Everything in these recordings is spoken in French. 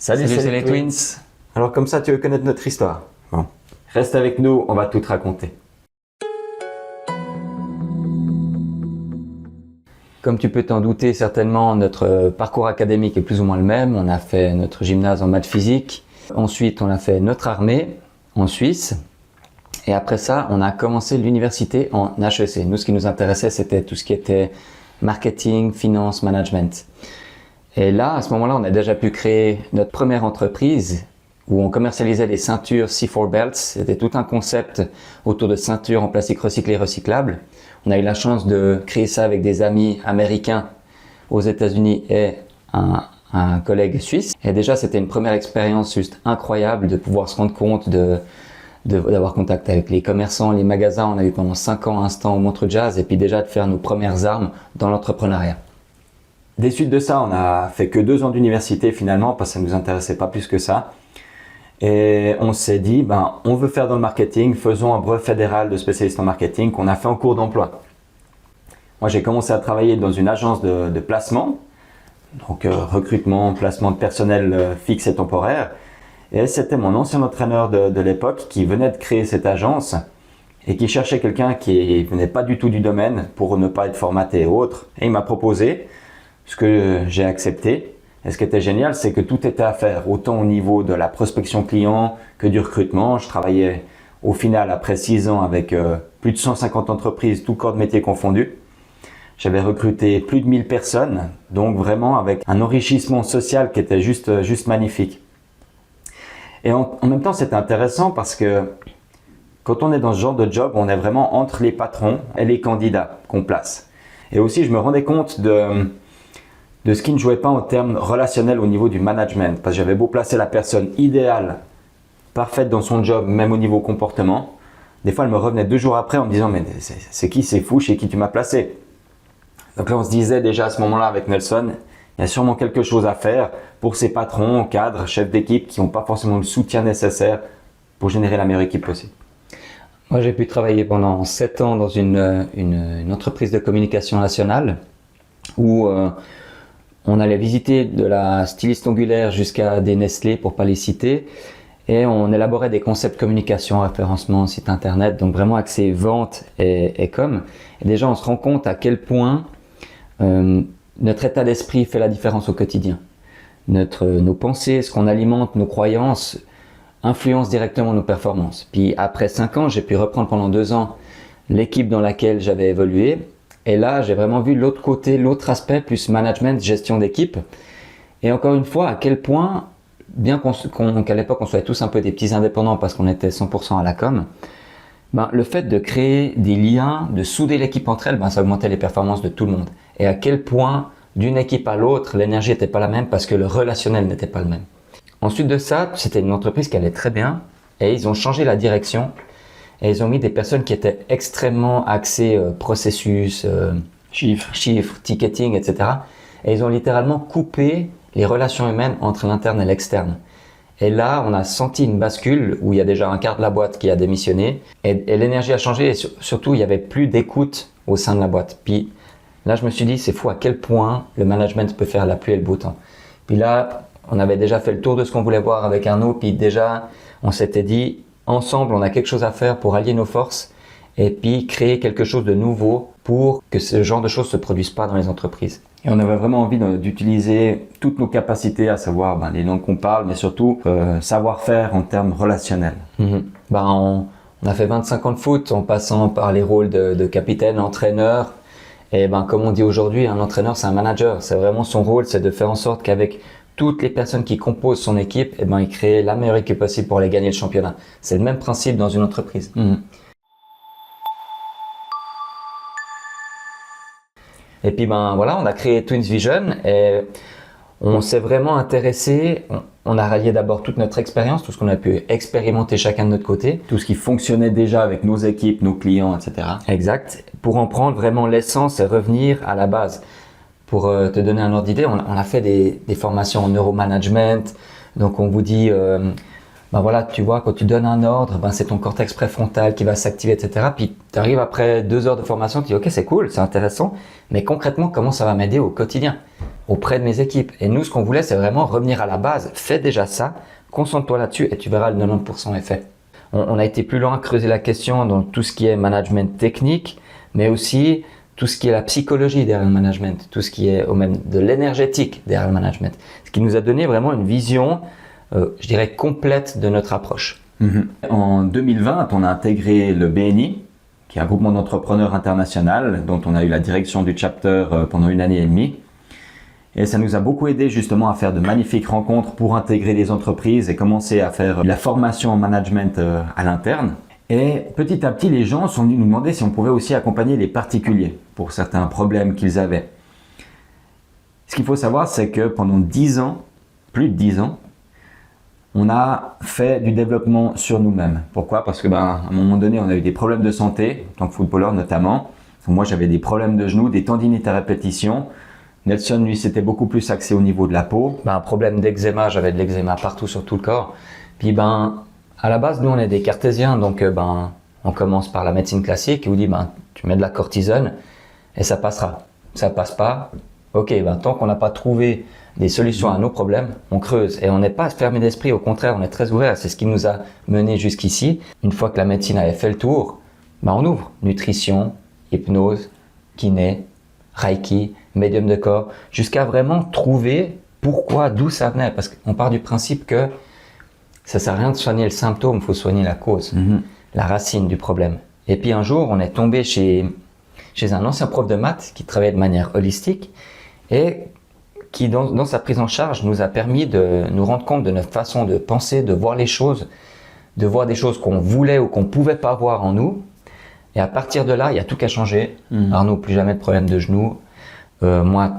Salut, c'est les Twins. Alors comme ça, tu veux connaître notre histoire? Bon. Reste avec nous, on va tout te raconter. Comme tu peux t'en douter, certainement, notre parcours académique est plus ou moins le même. On a fait notre gymnase en maths physique. Ensuite, on a fait notre armée en Suisse. Et après ça, on a commencé l'université en HEC. Nous, ce qui nous intéressait, c'était tout ce qui était marketing, finance, management. Et là, à ce moment-là, on a déjà pu créer notre première entreprise où on commercialisait des ceintures C4 Belts. C'était tout un concept autour de ceintures en plastique recyclé et recyclable. On a eu la chance de créer ça avec des amis américains aux États-Unis et un collègue suisse. Et déjà, c'était une première expérience juste incroyable de pouvoir se rendre compte d'avoir contact avec les commerçants, les magasins. On a eu pendant 5 ans un stand au Montreux Jazz et puis déjà de faire nos premières armes dans l'entrepreneuriat. Des suites de ça, on a fait que 2 ans d'université finalement parce que ça ne nous intéressait pas plus que ça. Et on s'est dit, on veut faire dans le marketing, faisons un brevet fédéral de spécialiste en marketing qu'on a fait en cours d'emploi. Moi, j'ai commencé à travailler dans une agence de placement, donc recrutement, placement de personnel fixe et temporaire. Et c'était mon ancien entraîneur de l'époque qui venait de créer cette agence et qui cherchait quelqu'un qui venait pas du tout du domaine pour ne pas être formaté et autres. Et il m'a proposé, ce que j'ai accepté. Et ce qui était génial, c'est que tout était à faire, autant au niveau de la prospection client que du recrutement. Je travaillais au final, après 6 ans, avec plus de 150 entreprises, tout corps de métier confondu. J'avais recruté plus de 1000 personnes, donc vraiment avec un enrichissement social qui était juste magnifique. Et en même temps, c'était intéressant parce que quand on est dans ce genre de job, on est vraiment entre les patrons et les candidats qu'on place. Et aussi, je me rendais compte de ce qui ne jouait pas en termes relationnels au niveau du management. Parce que j'avais beau placer la personne idéale, parfaite dans son job, même au niveau comportement. Des fois, elle me revenait 2 jours après en me disant « Mais c'est qui, c'est fou, chez qui tu m'as placé ?» Donc là, on se disait déjà à ce moment-là avec Nelson, il y a sûrement quelque chose à faire pour ces patrons, cadres, chefs d'équipe qui n'ont pas forcément le soutien nécessaire pour générer la meilleure équipe possible. Moi, j'ai pu travailler pendant 7 ans dans une entreprise de communication nationale où on allait visiter de la styliste ongulaire jusqu'à des Nestlé, pour pas les citer, et on élaborait des concepts communication, référencement, site internet, donc vraiment axé vente et com. Et déjà, on se rend compte à quel point notre état d'esprit fait la différence au quotidien. Nos pensées, ce qu'on alimente, nos croyances, influencent directement nos performances. Puis après 5 ans, j'ai pu reprendre pendant 2 ans l'équipe dans laquelle j'avais évolué. Et là, j'ai vraiment vu l'autre côté, l'autre aspect, plus management, gestion d'équipe. Et encore une fois, à quel point, bien qu'à l'époque, on soit tous un peu des petits indépendants parce qu'on était 100% à la com, le fait de créer des liens, de souder l'équipe entre elles, ça augmentait les performances de tout le monde. Et à quel point, d'une équipe à l'autre, l'énergie n'était pas la même parce que le relationnel n'était pas le même. Ensuite de ça, c'était une entreprise qui allait très bien et ils ont changé la direction. Et ils ont mis des personnes qui étaient extrêmement axées processus, chiffres, ticketing, etc. Et ils ont littéralement coupé les relations humaines entre l'interne et l'externe. Et là, on a senti une bascule où il y a déjà un quart de la boîte qui a démissionné. Et l'énergie a changé et surtout, il n'y avait plus d'écoute au sein de la boîte. Puis là, je me suis dit, c'est fou à quel point le management peut faire la pluie et le beau temps. Puis là, on avait déjà fait le tour de ce qu'on voulait voir avec Arnaud. Puis déjà, on s'était dit, ensemble, on a quelque chose à faire pour allier nos forces et puis créer quelque chose de nouveau pour que ce genre de choses ne se produisent pas dans les entreprises. Et on avait vraiment envie d'utiliser toutes nos capacités, à savoir les langues qu'on parle, mais surtout savoir-faire en termes relationnels. On a fait 25 ans de foot en passant par les rôles de capitaine, entraîneur. Et comme on dit aujourd'hui, un entraîneur, c'est un manager. C'est vraiment son rôle, c'est de faire en sorte qu'avec toutes les personnes qui composent son équipe, il crée la meilleure équipe possible pour aller gagner le championnat. C'est le même principe dans une entreprise. Et puis on a créé Twins Vision et on s'est vraiment intéressé. On a rallié d'abord toute notre expérience, tout ce qu'on a pu expérimenter chacun de notre côté. Tout ce qui fonctionnait déjà avec nos équipes, nos clients, etc. Exact. Pour en prendre vraiment l'essence et revenir à la base. Pour te donner un ordre d'idée, on a fait des formations en neuromanagement. Donc on vous dit, ben voilà, tu vois, quand tu donnes un ordre, ben c'est ton cortex préfrontal qui va s'activer, etc. Puis tu arrives après 2 heures de formation, tu dis ok, c'est cool, c'est intéressant, mais concrètement, comment ça va m'aider au quotidien, auprès de mes équipes? Et nous, ce qu'on voulait, c'est vraiment revenir à la base. Fais déjà ça, concentre-toi là-dessus et tu verras le 90% est fait. On a été plus loin, creuser la question dans tout ce qui est management technique, mais aussi tout ce qui est la psychologie derrière le management, tout ce qui est au même de l'énergétique derrière le management. Ce qui nous a donné vraiment une vision, je dirais, complète de notre approche. En 2020, on a intégré le BNI, qui est un groupement d'entrepreneurs international, dont on a eu la direction du chapter pendant 1 année et demie. Et ça nous a beaucoup aidé justement à faire de magnifiques rencontres pour intégrer les entreprises et commencer à faire la formation en management à l'interne. Et petit à petit, les gens sont venus nous demander si on pouvait aussi accompagner les particuliers pour certains problèmes qu'ils avaient. Ce qu'il faut savoir, c'est que pendant 10 ans, plus de 10 ans, on a fait du développement sur nous-mêmes. Pourquoi? Parce que à un moment donné, on a eu des problèmes de santé, en tant que footballeur notamment. Moi, j'avais des problèmes de genoux, des tendinites à répétition. Nelson, lui, c'était beaucoup plus axé au niveau de la peau. Un problème d'eczéma, j'avais de l'eczéma partout sur tout le corps. Puis à la base, nous, on est des cartésiens, donc on commence par la médecine classique, et on dit tu mets de la cortisone et ça passera. Ça passe pas, ok, tant qu'on n'a pas trouvé des solutions à nos problèmes, on creuse. Et on n'est pas fermé d'esprit, au contraire, on est très ouvert. C'est ce qui nous a mené jusqu'ici. Une fois que la médecine avait fait le tour, on ouvre. Nutrition, hypnose, kiné, reiki, médium de corps, jusqu'à vraiment trouver pourquoi, d'où ça venait. Parce qu'on part du principe que ça sert à rien de soigner le symptôme, il faut soigner la cause, la racine du problème. Et puis un jour, on est tombé chez un ancien prof de maths qui travaillait de manière holistique et qui, dans sa prise en charge, nous a permis de nous rendre compte de notre façon de penser, de voir les choses, de voir des choses qu'on voulait ou qu'on ne pouvait pas voir en nous. Et à partir de là, il y a tout qu'à changer. Arnaud, plus jamais de problème de genoux. Moi,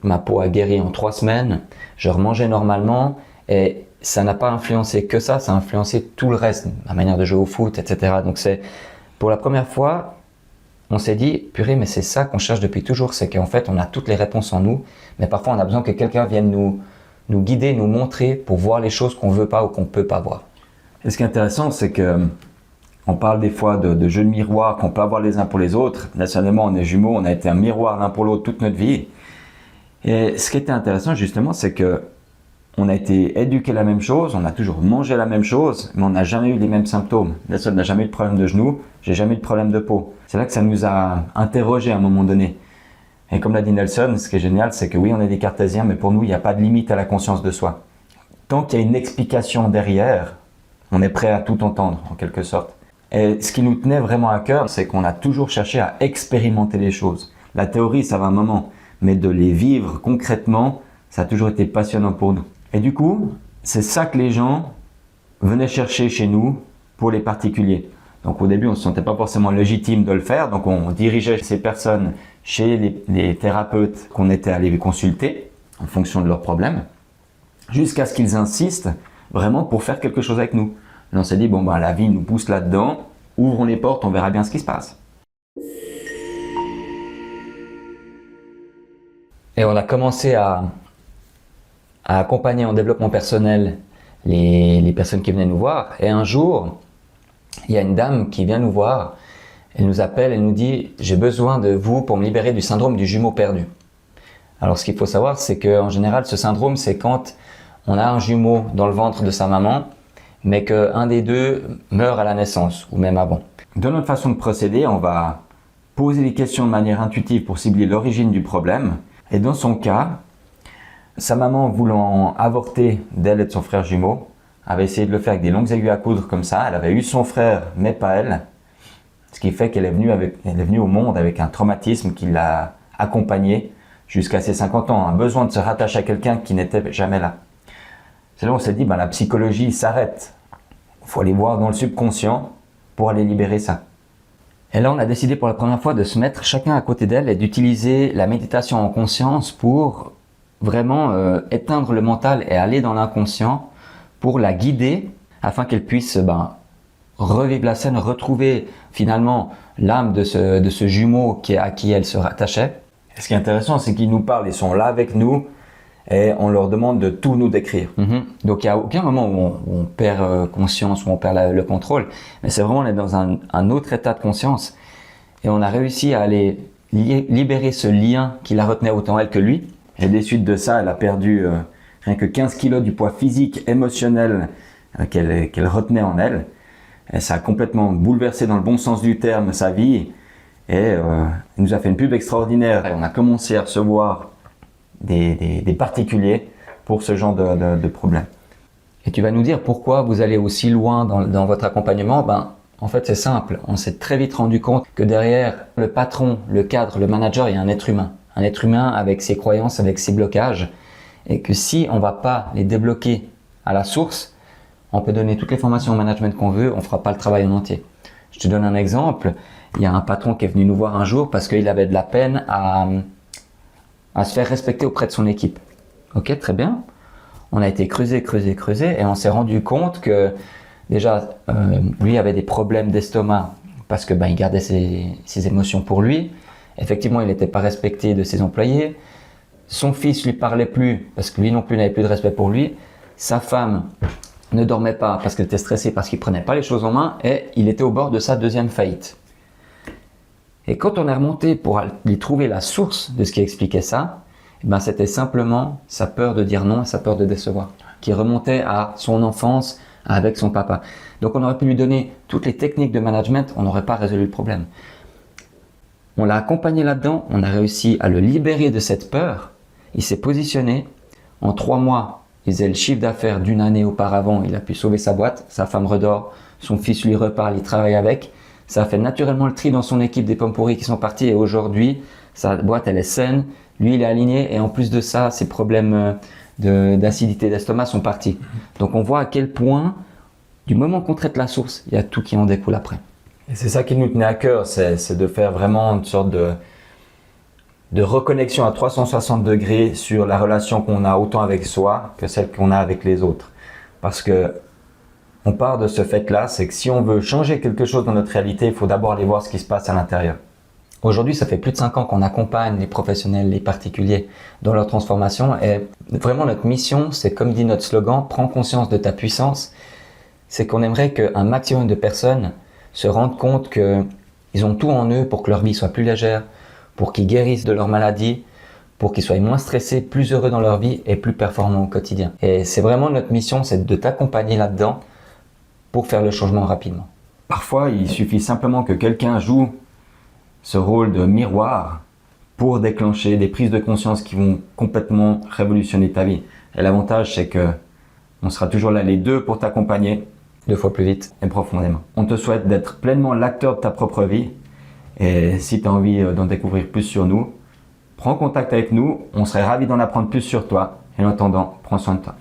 ma peau a guéri en 3 semaines. Je remangeais normalement et ça n'a pas influencé que ça a influencé tout le reste, ma manière de jouer au foot, etc. Donc pour la première fois, on s'est dit, purée, mais c'est ça qu'on cherche depuis toujours, c'est qu'en fait, on a toutes les réponses en nous, mais parfois on a besoin que quelqu'un vienne nous guider, nous montrer pour voir les choses qu'on veut pas ou qu'on peut pas voir. Et ce qui est intéressant, c'est que on parle des fois de jeux de miroir qu'on peut avoir les uns pour les autres. Naturellement, on est jumeaux, on a été un miroir l'un pour l'autre toute notre vie. Et ce qui était intéressant, justement, c'est que on a été éduqué la même chose, on a toujours mangé la même chose, mais on n'a jamais eu les mêmes symptômes. Nelson n'a jamais eu de problème de genou, j'ai jamais eu de problème de peau. C'est là que ça nous a interrogés à un moment donné. Et comme l'a dit Nelson, ce qui est génial, c'est que oui, on est des cartésiens, mais pour nous, il n'y a pas de limite à la conscience de soi. Tant qu'il y a une explication derrière, on est prêt à tout entendre, en quelque sorte. Et ce qui nous tenait vraiment à cœur, c'est qu'on a toujours cherché à expérimenter les choses. La théorie, ça va un moment, mais de les vivre concrètement, ça a toujours été passionnant pour nous. Et du coup, c'est ça que les gens venaient chercher chez nous pour les particuliers. Donc au début, on ne se sentait pas forcément légitime de le faire, donc on dirigeait ces personnes chez les thérapeutes qu'on était allés consulter en fonction de leurs problèmes, jusqu'à ce qu'ils insistent vraiment pour faire quelque chose avec nous. Et on s'est dit, la vie nous pousse là-dedans, ouvrons les portes, on verra bien ce qui se passe. Et on a commencé à accompagner en développement personnel les personnes qui venaient nous voir. Et un jour, il y a une dame qui vient nous voir, elle nous appelle, elle nous dit « J'ai besoin de vous pour me libérer du syndrome du jumeau perdu ». Alors ce qu'il faut savoir, c'est qu'en général, ce syndrome, c'est quand on a un jumeau dans le ventre de sa maman, mais qu'un des deux meurt à la naissance ou même avant. Dans notre façon de procéder, on va poser les questions de manière intuitive pour cibler l'origine du problème. Et dans son cas, sa maman voulant avorter d'elle et de son frère jumeau, avait essayé de le faire avec des longues aiguilles à coudre comme ça. Elle avait eu son frère, mais pas elle. Ce qui fait qu'elle est venue au monde avec un traumatisme qui l'a accompagnée jusqu'à ses 50 ans. Un besoin de se rattacher à quelqu'un qui n'était jamais là. C'est là où on s'est dit, la psychologie s'arrête. Il faut aller voir dans le subconscient pour aller libérer ça. Et là, on a décidé pour la première fois de se mettre chacun à côté d'elle et d'utiliser la méditation en conscience pour vraiment éteindre le mental et aller dans l'inconscient pour la guider afin qu'elle puisse revivre la scène, retrouver finalement l'âme de ce jumeau à qui elle se rattachait. Et ce qui est intéressant, c'est qu'ils nous parlent, ils sont là avec nous et on leur demande de tout nous décrire. Donc il n'y a aucun moment où on perd conscience, où on perd le contrôle, mais c'est vraiment on est dans un autre état de conscience et on a réussi à aller libérer ce lien qui la retenait autant elle que lui. Et des suites de ça, elle a perdu rien que 15 kilos du poids physique, émotionnel qu'elle retenait en elle. Et ça a complètement bouleversé dans le bon sens du terme sa vie et elle nous a fait une pub extraordinaire. Et on a commencé à recevoir des particuliers pour ce genre de problème. Et tu vas nous dire pourquoi vous allez aussi loin dans votre accompagnement. En fait, c'est simple. On s'est très vite rendu compte que derrière le patron, le cadre, le manager, il y a un être humain. Un être humain avec ses croyances, avec ses blocages. Et que si on ne va pas les débloquer à la source, on peut donner toutes les formations au management qu'on veut, on ne fera pas le travail en entier. Je te donne un exemple. Il y a un patron qui est venu nous voir un jour parce qu'il avait de la peine à se faire respecter auprès de son équipe. Ok, très bien. On a été creusé et on s'est rendu compte que déjà, lui avait des problèmes d'estomac parce que il gardait ses émotions pour lui. Effectivement, il n'était pas respecté de ses employés. Son fils lui parlait plus parce que lui non plus n'avait plus de respect pour lui. Sa femme ne dormait pas parce qu'elle était stressée, parce qu'il prenait pas les choses en main et il était au bord de sa deuxième faillite. Et quand on est remonté pour lui trouver la source de ce qui expliquait ça, c'était simplement sa peur de dire non et sa peur de décevoir, qui remontait à son enfance avec son papa. Donc on aurait pu lui donner toutes les techniques de management, on n'aurait pas résolu le problème. On l'a accompagné là-dedans, on a réussi à le libérer de cette peur. Il s'est positionné. En 3 mois, il faisait le chiffre d'affaires d'une année auparavant, il a pu sauver sa boîte, sa femme redort, son fils lui reparle, il travaille avec. Ça a fait naturellement le tri dans son équipe des pommes pourries qui sont partis et aujourd'hui, sa boîte elle est saine, lui il est aligné et en plus de ça, ses problèmes d'acidité d'estomac sont partis. Donc on voit à quel point, du moment qu'on traite la source, il y a tout qui en découle après. Et c'est ça qui nous tenait à cœur, c'est de faire vraiment une sorte de reconnexion à 360 degrés sur la relation qu'on a autant avec soi que celle qu'on a avec les autres. Parce que on part de ce fait-là, c'est que si on veut changer quelque chose dans notre réalité, il faut d'abord aller voir ce qui se passe à l'intérieur. Aujourd'hui, ça fait plus de 5 ans qu'on accompagne les professionnels, les particuliers dans leur transformation et vraiment notre mission, c'est comme dit notre slogan, prends conscience de ta puissance, c'est qu'on aimerait qu'un maximum de personnes se rendent compte qu'ils ont tout en eux pour que leur vie soit plus légère, pour qu'ils guérissent de leur maladie, pour qu'ils soient moins stressés, plus heureux dans leur vie et plus performants au quotidien. Et c'est vraiment notre mission, c'est de t'accompagner là-dedans pour faire le changement rapidement. Parfois, il suffit simplement que quelqu'un joue ce rôle de miroir pour déclencher des prises de conscience qui vont complètement révolutionner ta vie. Et l'avantage, c'est que on sera toujours là les deux pour t'accompagner 2 fois plus vite et profondément. On te souhaite d'être pleinement l'acteur de ta propre vie. Et si tu as envie d'en découvrir plus sur nous, prends contact avec nous. On serait ravis d'en apprendre plus sur toi. Et en attendant, prends soin de toi.